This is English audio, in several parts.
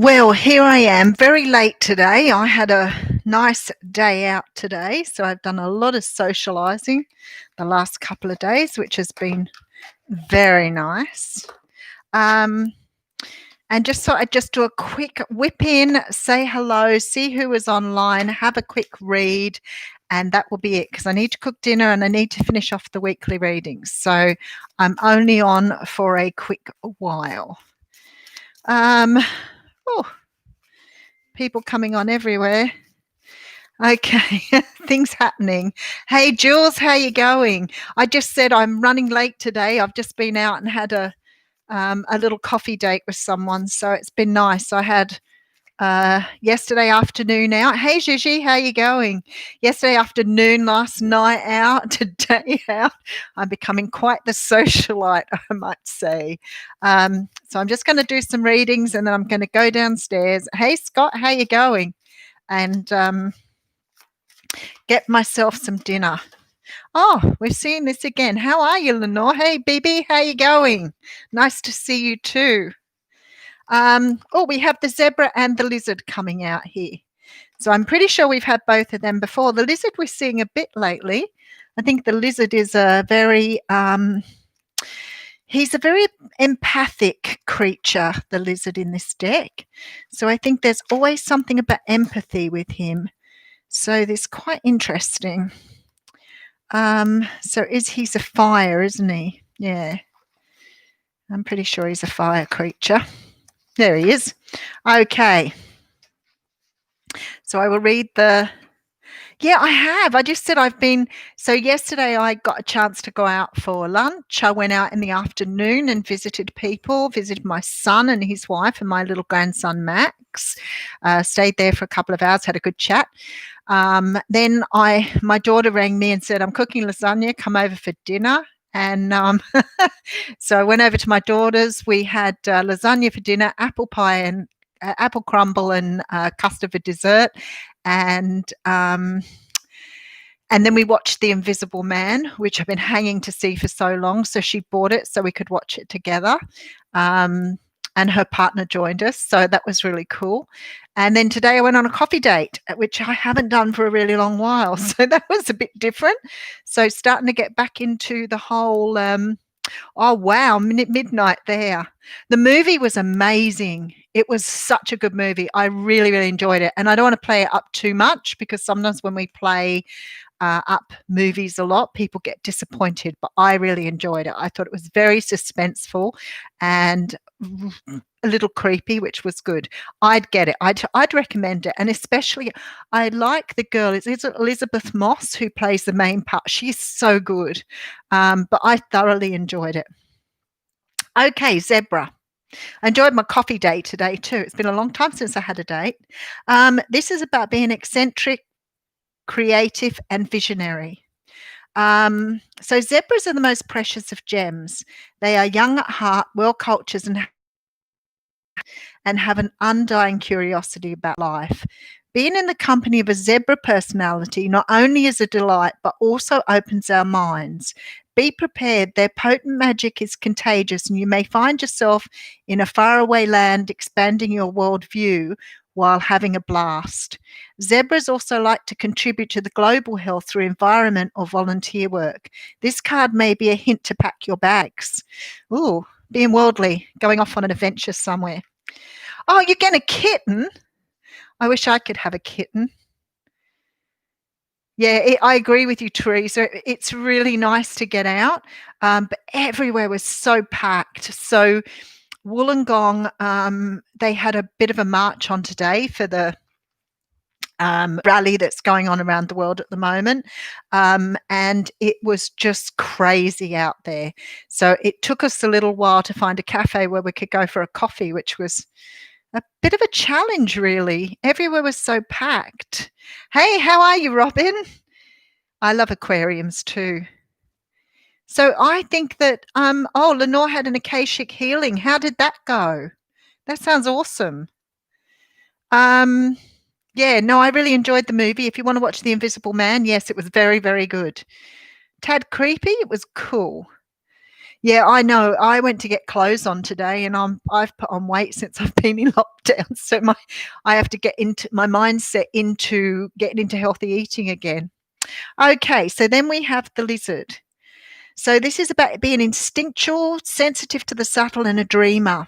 Well, here I am, very late today. I had a nice day out today, so I've done a lot of socializing the last couple of days, which has been very nice. Um, and just thought I'd just do a quick whip in, say hello, see who is online, have a quick read, and that will be it because I need to cook dinner and I need to finish off the weekly readings. So I'm only on for a quick while. Oh, people coming on everywhere. Okay, things happening. Hey, Jules, how you going? I just said I'm running late today. I've just been out and had a little coffee date with someone, so it's been nice. I had yesterday afternoon out. Hey, Gigi, how you going? Yesterday afternoon, last night out, today out. I'm becoming quite the socialite, I might say. So I'm just going to do some readings and then I'm going to go downstairs. Hey, Scott, how you going? And get myself some dinner. Oh, we're seeing this again. How are you, Lenore? Hey, BB, how you going? Nice to see you too. Oh, we have the zebra and the lizard coming out here. So I'm pretty sure we've had both of them before. The lizard we're seeing a bit lately. I think the lizard is a very he's a very empathic creature, the lizard in this deck. So I think there's always something about empathy with him. So this is quite interesting. So he's a fire, isn't he? Yeah. I'm pretty sure he's a fire creature. There he is. Okay. So I will read yeah, I have. I just said so yesterday I got a chance to go out for lunch. I went out in the afternoon and visited people, visited my son and his wife and my little grandson, Max. Stayed there for a couple of hours, had a good chat. Then my daughter rang me and said, I'm cooking lasagna, come over for dinner. And so I went over to my daughter's. We had lasagna for dinner, apple pie and apple crumble and custard for dessert. And then we watched The Invisible Man, which I've been hanging to see for so long. So she bought it so we could watch it together. And her partner joined us. So that was really cool. And then today I went on a coffee date, which I haven't done for a really long while. So that was a bit different. So starting to get back into the whole, oh, wow, midnight there. The movie was amazing. It was such a good movie. I really, really enjoyed it. And I don't want to play it up too much because sometimes when we play up movies a lot, people get disappointed, but I really enjoyed it. I thought it was very suspenseful and a little creepy, which was good. I'd get it. I'd recommend it. And especially, I like the girl. It's Elizabeth Moss who plays the main part. She's so good. But I thoroughly enjoyed it. Okay, zebra. I enjoyed my coffee date today too. It's been a long time since I had a date. This is about being eccentric, creative, and visionary. So zebras are the most precious of gems. They are young at heart, well cultured, and have an undying curiosity about life. Being in the company of a zebra personality not only is a delight, but also opens our minds. Be prepared, their potent magic is contagious, and you may find yourself in a faraway land expanding your worldview while having a blast. Zebras also like to contribute to the global health through environment or volunteer work. This card may be a hint to pack your bags. Ooh, being worldly, going off on an adventure somewhere. Oh, you're getting a kitten? I wish I could have a kitten. Yeah, I agree with you, Teresa. It's really nice to get out, but everywhere was so packed. So Wollongong, they had a bit of a march on today for the rally that's going on around the world at the moment. And it was just crazy out there. So it took us a little while to find a cafe where we could go for a coffee, which was a bit of a challenge, really. Everywhere was so packed. Hey, how are you, Robin? I love aquariums too. So I think that, Lenore had an Akashic healing. How did that go? That sounds awesome. Yeah, no, I really enjoyed the movie. If you want to watch The Invisible Man, yes, it was very, very good. Tad creepy, it was cool. Yeah, I know. I went to get clothes on today, and I've put on weight since I've been in lockdown. So I have to get into my mindset into getting into healthy eating again. Okay, so then we have the lizard. So this is about being instinctual, sensitive to the subtle, and a dreamer.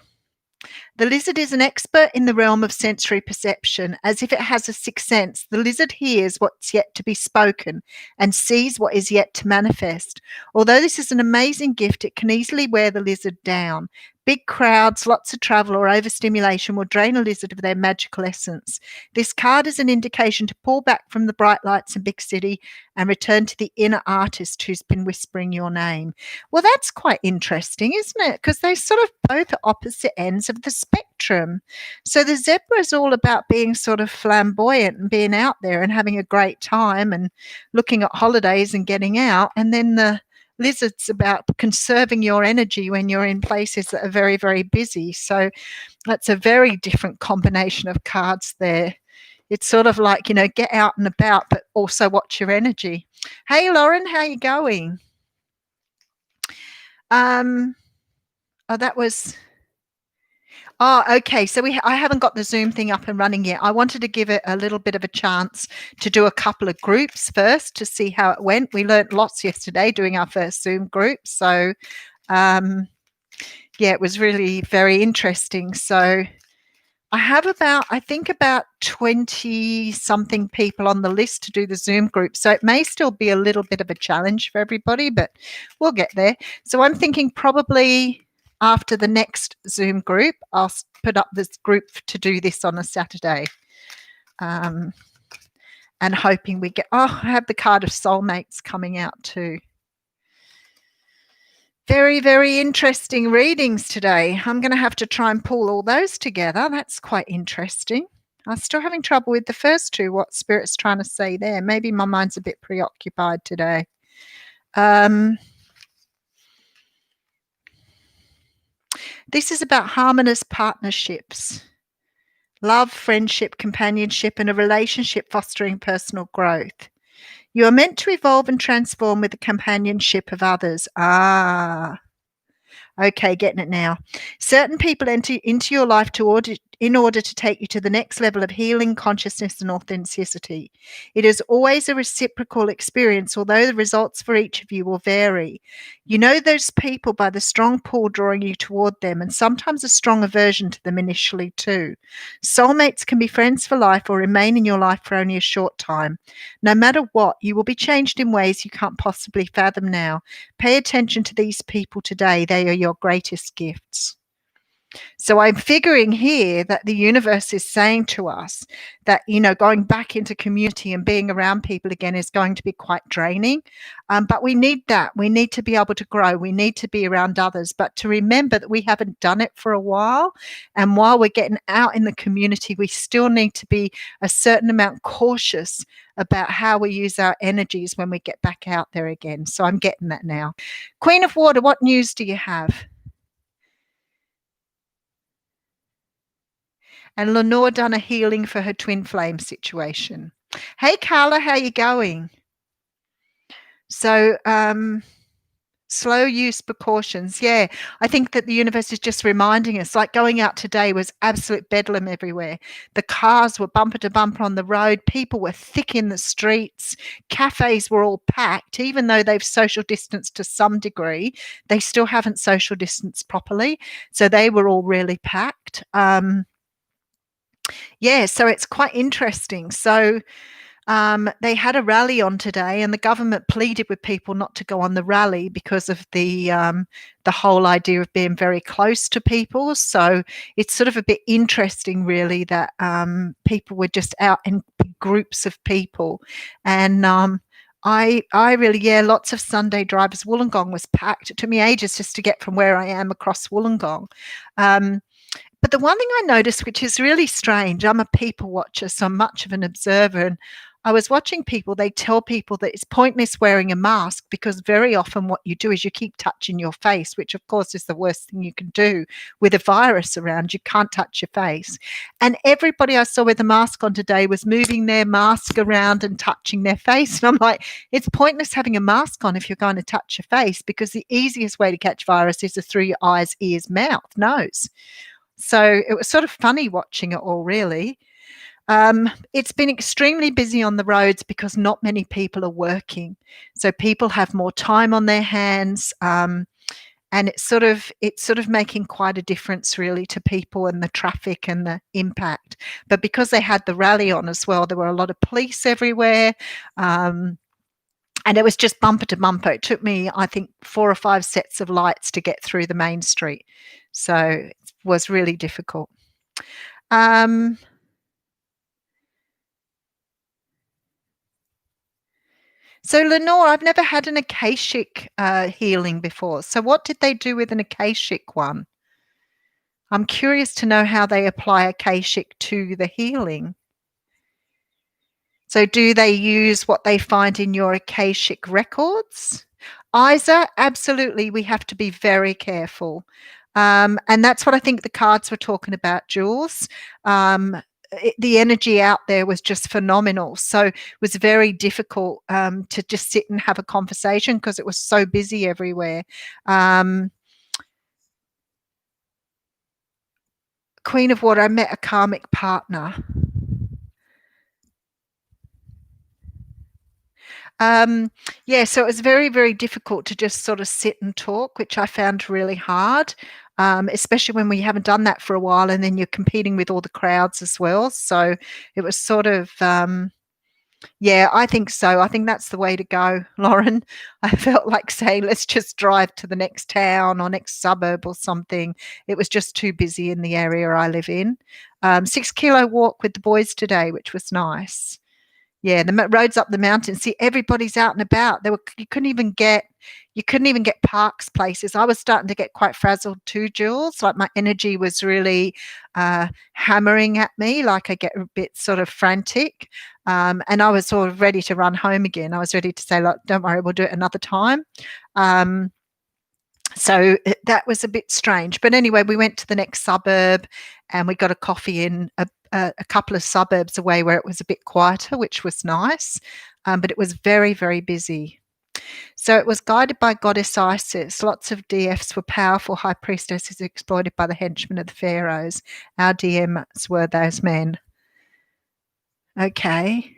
The lizard is an expert in the realm of sensory perception. As if it has a sixth sense, the lizard hears what's yet to be spoken and sees what is yet to manifest. Although this is an amazing gift, it can easily wear the lizard down. Big crowds, lots of travel, or overstimulation will drain a lizard of their magical essence. This card is an indication to pull back from the bright lights and big city and return to the inner artist who's been whispering your name. Well, that's quite interesting, isn't it? Because they sort of both are opposite ends of the spectrum. So the zebra is all about being sort of flamboyant and being out there and having a great time and looking at holidays and getting out. And then the lizard's about conserving your energy when you're in places that are very, very busy. So that's a very different combination of cards there. It's sort of like, get out and about, but also watch your energy. Hey, Lauren, how you going? That was. Oh, okay. So I haven't got the Zoom thing up and running yet. I wanted to give it a little bit of a chance to do a couple of groups first to see how it went. We learnt lots yesterday doing our first Zoom group. So, yeah, it was really very interesting. So I have about 20 something people on the list to do the Zoom group. So it may still be a little bit of a challenge for everybody, but we'll get there. So I'm thinking probably after the next Zoom group, I'll put up this group to do this on a Saturday. And hoping we get, I have the card of soulmates coming out too. Very, very interesting readings today. I'm going to have to try and pull all those together. That's quite interesting. I'm still having trouble with the first two, what Spirit's trying to say there. Maybe my mind's a bit preoccupied today. This is about harmonious partnerships. Love, friendship, companionship, and a relationship fostering personal growth. You are meant to evolve and transform with the companionship of others. Okay, getting it now. Certain people enter into your life in order to take you to the next level of healing, consciousness, and authenticity. It is always a reciprocal experience, although the results for each of you will vary. You know those people by the strong pull drawing you toward them, and sometimes a strong aversion to them initially too. Soulmates can be friends for life or remain in your life for only a short time. No matter what, you will be changed in ways you can't possibly fathom now. Pay attention to these people today. They are your greatest gifts. So I'm figuring here that the universe is saying to us that, going back into community and being around people again is going to be quite draining. But we need that. We need to be able to grow. We need to be around others, but to remember that we haven't done it for a while. And while we're getting out in the community, we still need to be a certain amount cautious about how we use our energies when we get back out there again. So I'm getting that now. Queen of Water, what news do you have? And Lenore done a healing for her twin flame situation. Hey, Carla, how you going? So, slow use precautions. Yeah, I think that the universe is just reminding us, like going out today was absolute bedlam everywhere. The cars were bumper to bumper on the road. People were thick in the streets. Cafes were all packed. Even though they've social distanced to some degree, they still haven't social distanced properly. So they were all really packed. Yeah, so it's quite interesting. So they had a rally on today, and the government pleaded with people not to go on the rally because of the whole idea of being very close to people. So it's sort of a bit interesting, really, that people were just out in big groups of people, and I really, lots of Sunday drivers. Wollongong was packed. It took me ages just to get from where I am across Wollongong. But the one thing I noticed, which is really strange, I'm a people watcher, so I'm much of an observer, and I was watching people, they tell people that it's pointless wearing a mask because very often what you do is you keep touching your face, which of course is the worst thing you can do with a virus around. You can't touch your face. And everybody I saw with a mask on today was moving their mask around and touching their face. And I'm like, it's pointless having a mask on if you're going to touch your face, because the easiest way to catch virus is through your eyes, ears, mouth, nose. So it was sort of funny watching it all, really. It's been extremely busy on the roads because not many people are working. So people have more time on their hands. And it's sort of making quite a difference really to people and the traffic and the impact. But because they had the rally on as well, there were a lot of police everywhere. And it was just bumper to bumper. It took me, I think, 4 or 5 sets of lights to get through the main street. So it was really difficult. So Lenore, I've never had an Akashic healing before. So what did they do with an Akashic one? I'm curious to know how they apply Akashic to the healing. So do they use what they find in your Akashic records? Isa, absolutely, we have to be very careful. And that's what I think the cards were talking about, Jules. The energy out there was just phenomenal. So it was very difficult to just sit and have a conversation because it was so busy everywhere. Queen of Water, I met a karmic partner. Yeah, so it was very, very difficult to just sort of sit and talk, which I found really hard, especially when we haven't done that for a while and then you're competing with all the crowds as well. So it was sort of, yeah, I think so. I think that's the way to go, Lauren. I felt like saying, let's just drive to the next town or next suburb or something. It was just too busy in the area I live in. 6 kilo walk with the boys today, which was nice. Yeah, the roads up the mountain. See, everybody's out and about. You couldn't even get parks places. I was starting to get quite frazzled too, Jules. Like my energy was really hammering at me. Like I get a bit sort of frantic, and I was sort of ready to run home again. I was ready to say, like, don't worry, we'll do it another time. So that was a bit strange. But anyway, we went to the next suburb and we got a coffee in a couple of suburbs away where it was a bit quieter, which was nice. But it was very, very busy. So it was guided by Goddess Isis. Lots of DFs were powerful high priestesses exploited by the henchmen of the pharaohs. Our DMs were those men. Okay.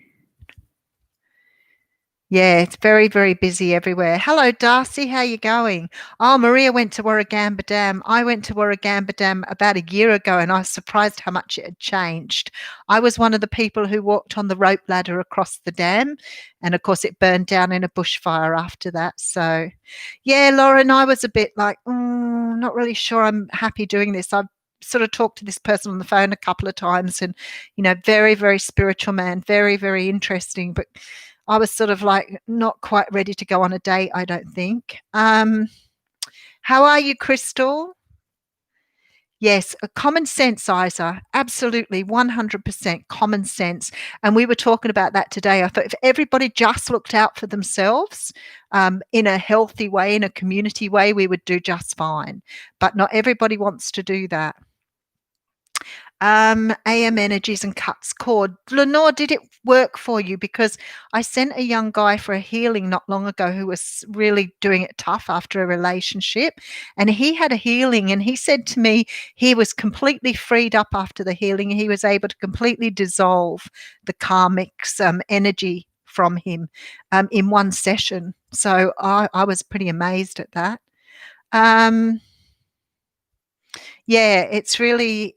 Yeah, it's very, very busy everywhere. Hello, Darcy. How you going? Oh, Maria went to Warragamba Dam. I went to Warragamba Dam about a year ago, and I was surprised how much it had changed. I was one of the people who walked on the rope ladder across the dam, and of course, it burned down in a bushfire after that. So, yeah, Lauren, I was a bit like, not really sure I'm happy doing this. I've sort of talked to this person on the phone a couple of times, and very, very spiritual man, very, very interesting, but I was sort of like not quite ready to go on a date, I don't think. How are you, Crystal? Yes, a common sense, Isa. Absolutely, 100% common sense. And we were talking about that today. I thought if everybody just looked out for themselves in a healthy way, in a community way, we would do just fine. But not everybody wants to do that. AM Energies and Cuts Cord. Lenore, did it work for you? Because I sent a young guy for a healing not long ago who was really doing it tough after a relationship. And he had a healing and he said to me he was completely freed up after the healing. He was able to completely dissolve the karmic's energy from him in one session. So I was pretty amazed at that. Yeah, it's really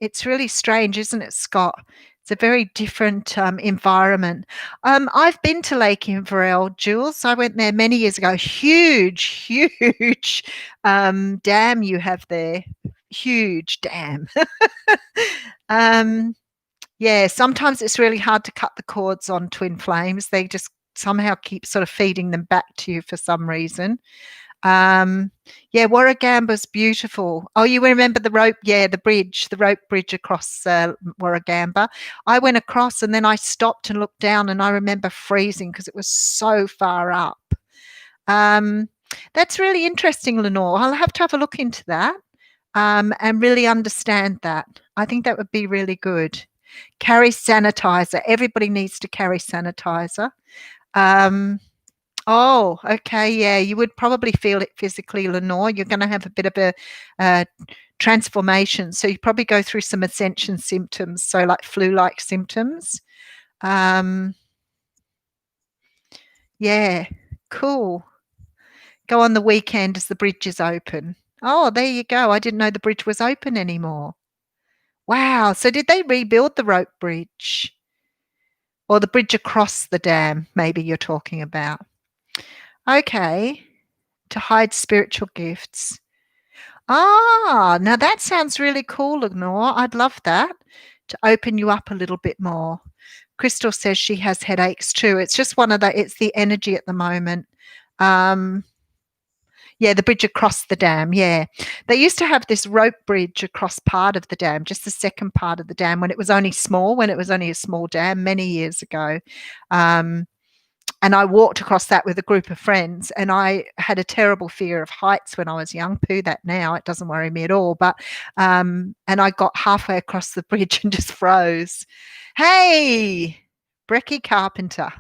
strange, isn't it, Scott? It's a very different environment. I've been to Lake Inverell, Jules. I went there many years ago. Huge, huge dam you have there. Huge dam. Yeah, sometimes it's really hard to cut the cords on twin flames. They just somehow keep sort of feeding them back to you for some reason. Yeah, Warragamba's beautiful. Oh, you remember the rope? Yeah, the rope bridge across Warragamba. I went across and then I stopped and looked down, and I remember freezing because it was so far up. Um, that's really interesting, Lenore. I'll have to have a look into that and really understand that. I think that would be really good. Carry sanitizer. Everybody needs to carry sanitizer. Um, Oh, okay. Yeah, you would probably feel it physically, Lenore. You're going to have a bit of a uh, transformation. So you probably go through some ascension symptoms, so like flu-like symptoms. Um, yeah, cool. Go on the weekend as the bridge is open. Oh, there you go. I didn't know the bridge was open anymore. Wow. So did they rebuild the rope bridge or the bridge across the dam? Maybe you're talking about. Okay. To hide spiritual gifts. Ah, now that sounds really cool, Lenore. I'd love that to open you up a little bit more. Crystal says she has headaches too. It's just one of the, it's the energy at the moment. Um, yeah, the bridge across the dam. Yeah. They used to have this rope bridge across part of the dam, just the second part of the dam when it was only small, when it was only a small dam many years ago. Um, and I walked across that with a group of friends, and I had a terrible fear of heights when I was young. Poo that now, it doesn't worry me at all. But and I got halfway across the bridge and just froze. Hey, Brecky Carpenter,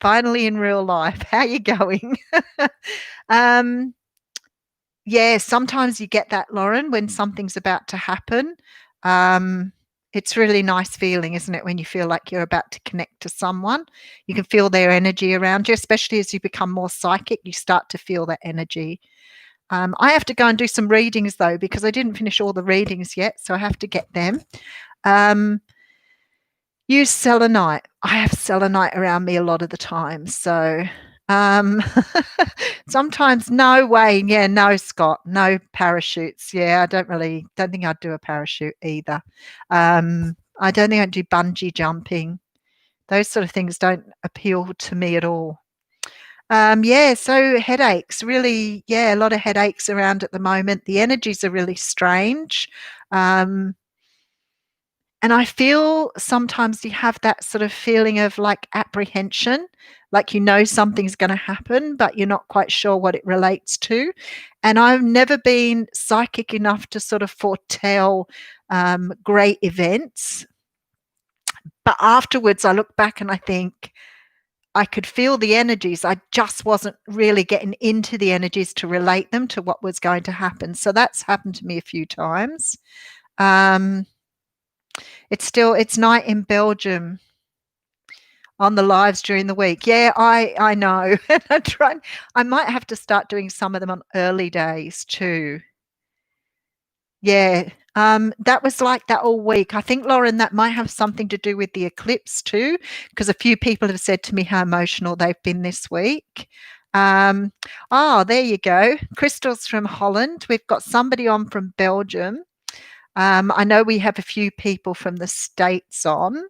finally in real life. How you going? um, yeah, sometimes you get that, Lauren, when something's about to happen. Um, it's really nice feeling, isn't it, when you feel like you're about to connect to someone? You can feel their energy around you, especially as you become more psychic, you start to feel that energy. I have to go and do some readings though, because I didn't finish all the readings yet, so I have to get them. Um, use selenite. I have selenite around me a lot of the time, so um, sometimes no, Wayne. Yeah, no, Scott. No parachutes. Yeah, I don't think I'd do a parachute either. I don't think I'd do bungee jumping. Those sort of things don't appeal to me at all. Yeah, so headaches, really, yeah, a lot of headaches around at the moment. The energies are really strange. Um, and I feel sometimes you have that sort of feeling of like apprehension, like you know something's going to happen, but you're not quite sure what it relates to. And I've never been psychic enough to sort of foretell great events. But afterwards, I look back and I think I could feel the energies. I just wasn't really getting into the energies to relate them to what was going to happen. So that's happened to me a few times. Um, it's night in Belgium on the lives during the week. Yeah, I know. I might have to start doing some of them on early days too. Yeah. That was like that all week. I think, Lauren, that might have something to do with the eclipse too, because a few people have said to me how emotional they've been this week. Oh, there you go. Crystal's from Holland. We've got somebody on from Belgium. I know we have a few people from the States on.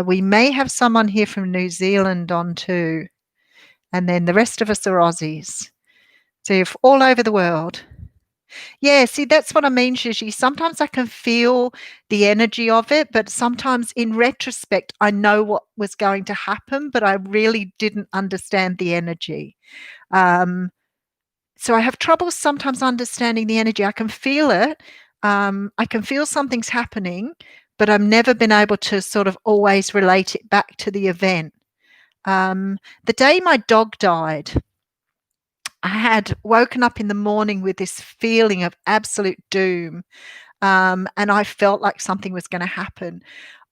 We may have someone here from New Zealand on too. And then the rest of us are Aussies. So you're all over the world. Yeah, see, that's what I mean, Shishi. Sometimes I can feel the energy of it, but sometimes in retrospect, I know what was going to happen, but I really didn't understand the energy. So I have trouble sometimes understanding the energy. I can feel it. I can feel something's happening, but I've never been able to sort of always relate it back to the event. The day my dog died, I had woken up in the morning with this feeling of absolute doom. And I felt like something was going to happen.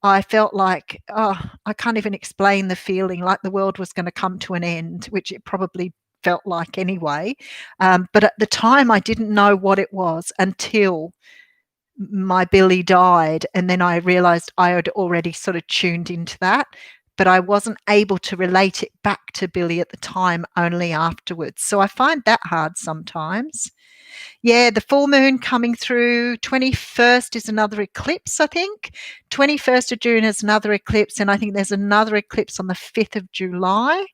I felt like, oh, I can't even explain the feeling, like the world was going to come to an end, which it probably felt like anyway. But at the time, I didn't know what it was until my Billy died. And then I realized I had already sort of tuned into that. but I wasn't able to relate it back to Billy at the time, only afterwards. So I find that hard sometimes. Yeah, the full moon coming through. 21st is another eclipse, I think. 21st of June is another eclipse, and I think there's another eclipse on the 5th of July,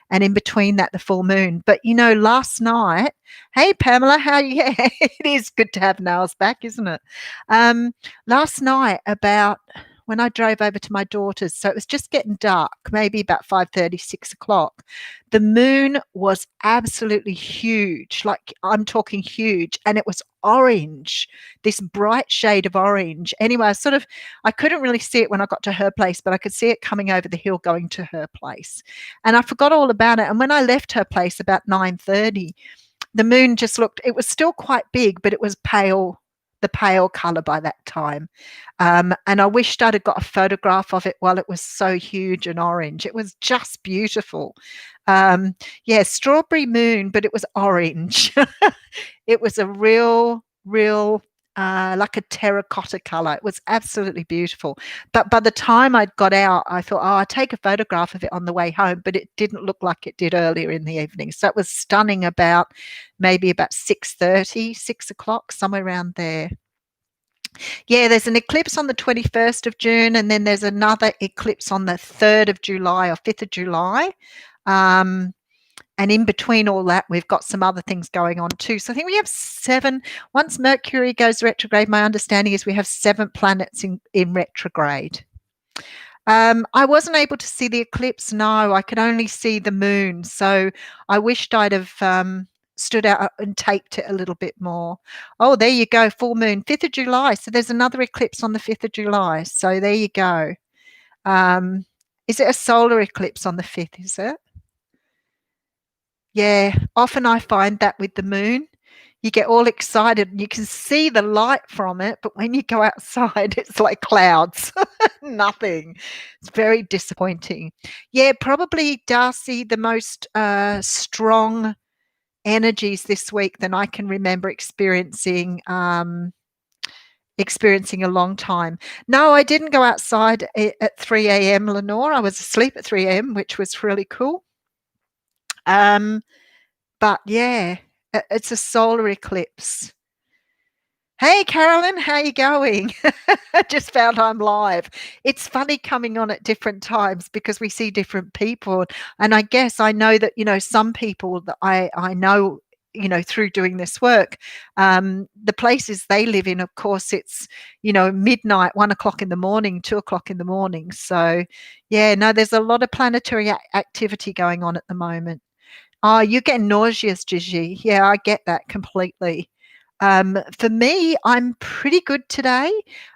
and in between that, the full moon. But last night, hey Pamela, how you? Yeah, it is good to have Nels back, isn't it? Last night, about when I drove over to my daughter's, so it was just getting dark, maybe about 5:30, 6 o'clock. The moon was absolutely huge, like I'm talking huge, and it was orange, this bright shade of orange. Anyway, I couldn't really see it when I got to her place, but I could see it coming over the hill going to her place. And I forgot all about it. And when I left her place about 9:30, the moon just looked, it was still quite big, but it was pale, the pale color by that time. And I wished I'd have got a photograph of it while it was so huge and orange. It was just beautiful. Yeah, strawberry moon, but it was orange. It was a real, like a terracotta color. It was absolutely beautiful. But by the time I'd got out, I thought, oh, I'll take a photograph of it on the way home, but it didn't look like it did earlier in the evening. So it was stunning maybe about 6:30, 6 o'clock, somewhere around there. Yeah, there's an eclipse on the 21st of June, and then there's another eclipse on the 3rd of July or 5th of July. And in between all that, we've got some other things going on too. So I think we have 7. Once Mercury goes retrograde, my understanding is we have 7 planets in retrograde. I wasn't able to see the eclipse. No, I could only see the moon. So I wished I'd have stood out and taped it a little bit more. Oh, there you go. Full moon, 5th of July. So there's another eclipse on the 5th of July. So there you go. Is it a solar eclipse on the 5th, is it? Yeah, often I find that with the moon, you get all excited and you can see the light from it, but when you go outside, it's like clouds, nothing. It's very disappointing. Yeah, probably, Darcy, the most strong energies this week than I can remember experiencing a long time. No, I didn't go outside at 3 a.m., Lenore. I was asleep at 3 a.m., which was really cool. But yeah, it's a solar eclipse. Hey, Carolyn, how you going? I just found I'm live. It's funny coming on at different times because we see different people. And I guess I know that, some people that I know, through doing this work, the places they live in, of course, it's, midnight, 1 o'clock in the morning, 2 o'clock in the morning. So yeah, no, there's a lot of planetary activity going on at the moment. Oh, you're getting nauseous, Gigi. Yeah, I get that completely. For me, I'm pretty good today.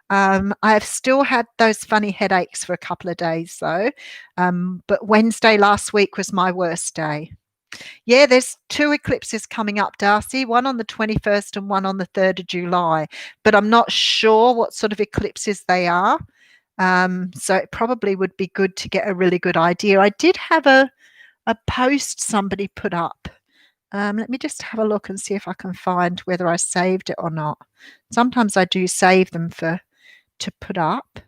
I've still had those funny headaches for a couple of days though. But Wednesday last week was my worst day. Yeah, there's 2 eclipses coming up, Darcy, one on the 21st and one on the 3rd of July. But I'm not sure what sort of eclipses they are. So it probably would be good to get a really good idea. I did have a post somebody put up. Let me just have a look and see if I can find whether I saved it or not. Sometimes I do save them to put up.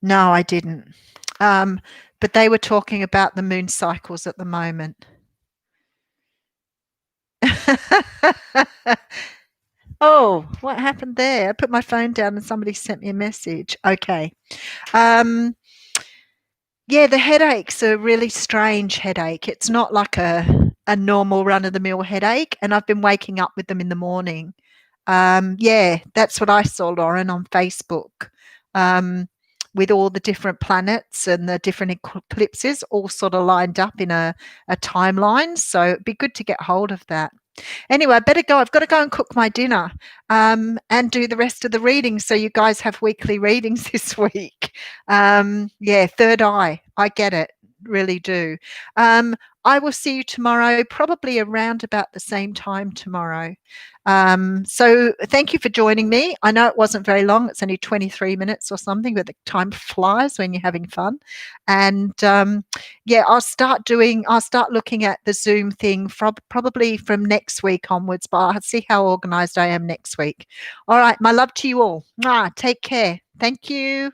No, I didn't. But they were talking about the moon cycles at the moment. Oh, what happened there? I put my phone down and somebody sent me a message. Okay. Yeah, the headache's a really strange headache. It's not like a normal run-of-the-mill headache, and I've been waking up with them in the morning. Yeah, that's what I saw, Lauren, on Facebook, with all the different planets and the different eclipses all sort of lined up in a timeline. So it'd be good to get hold of that. Anyway, I better go. I've got to go and cook my dinner and do the rest of the readings. So you guys have weekly readings this week. Yeah, third eye. I get it. Really do. I will see you tomorrow, probably around about the same time tomorrow. So thank you for joining me. I know it wasn't very long. It's only 23 minutes or something, but the time flies when you're having fun. And yeah, I'll start looking at the Zoom thing probably from next week onwards, but I'll see how organized I am next week. All right. My love to you all. Take care. Thank you.